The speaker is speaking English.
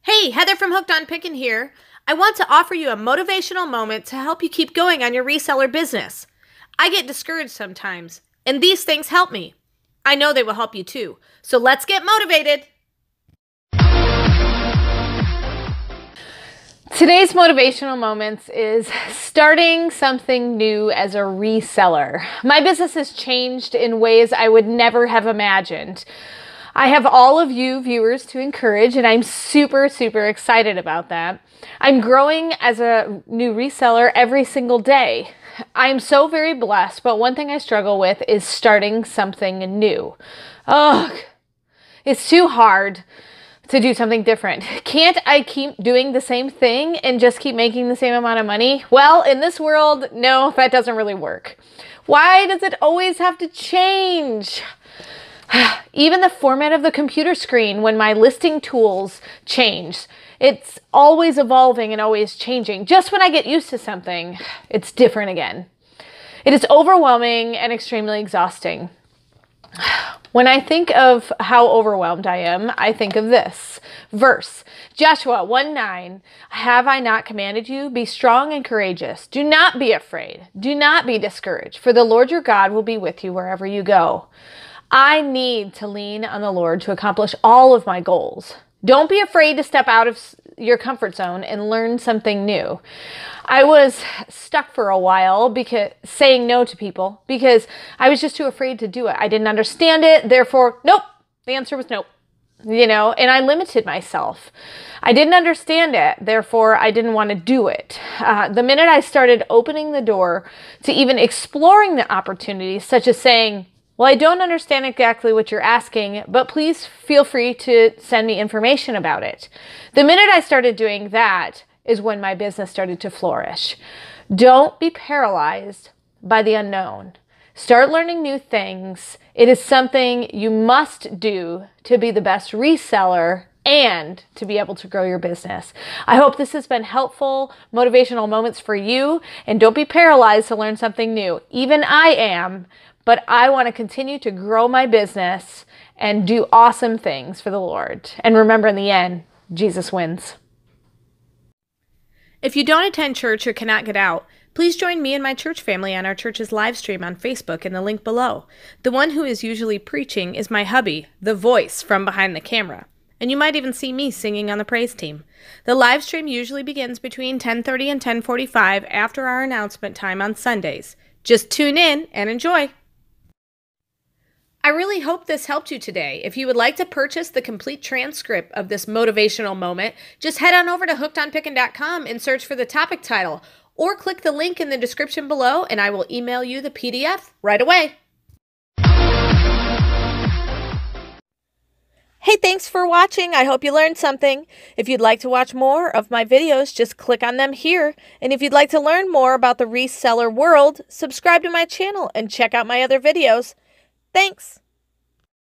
Hey, Heather from Hooked on Pickin here. I want to offer you a motivational moment to help you keep going on your reseller business. I get discouraged sometimes, and these things help me. I know they will help you too. So let's get motivated. Today's motivational moments is starting something new as a reseller. My business has changed in ways I would never have imagined. I have all of you viewers to encourage, and I'm super excited about that. I'm growing as a new reseller every single day. I'm so very blessed, but one thing I struggle with is starting something new. Ugh, it's too hard to do something different. Can't I keep doing the same thing and just keep making the same amount of money? Well, in this world, no, that doesn't really work. Why does it always have to change? Even the format of the computer screen when my listing tools change, it's always evolving and always changing. Just when I get used to something, it's different again. It is overwhelming and extremely exhausting. When I think of how overwhelmed I am, I think of this verse, Joshua 1:9, have I not commanded you? Be strong and courageous. Do not be afraid. Do not be discouraged, for the Lord your God will be with you wherever you go. I need to lean on the Lord to accomplish all of my goals. Don't be afraid to step out of your comfort zone and learn something new. I was stuck for a while saying no to people because I was just too afraid to do it. I didn't understand it. Therefore, nope. The answer was nope. And I limited myself. I didn't understand it. Therefore, I didn't want to do it. The minute I started opening the door to even exploring the opportunities, such as saying, well, I don't understand exactly what you're asking, but please feel free to send me information about it. The minute I started doing that is when my business started to flourish. Don't be paralyzed by the unknown. Start learning new things. It is something you must do to be the best reseller and to be able to grow your business. I hope this has been helpful, motivational moments for you, and don't be paralyzed to learn something new. Even I am. But I want to continue to grow my business and do awesome things for the Lord. And remember, in the end, Jesus wins. If you don't attend church or cannot get out, please join me and my church family on our church's live stream on Facebook in the link below. The one who is usually preaching is my hubby, the voice from behind the camera. And you might even see me singing on the praise team. The live stream usually begins between 10:30 and 10:45 after our announcement time on Sundays. Just tune in and enjoy. I really hope this helped you today. If you would like to purchase the complete transcript of this motivational moment, just head on over to hookedonpickin.com and search for the topic title, or click the link in the description below and I will email you the PDF right away. Hey, thanks for watching. I hope you learned something. If you'd like to watch more of my videos, just click on them here. And if you'd like to learn more about the reseller world, subscribe to my channel and check out my other videos. Thanks.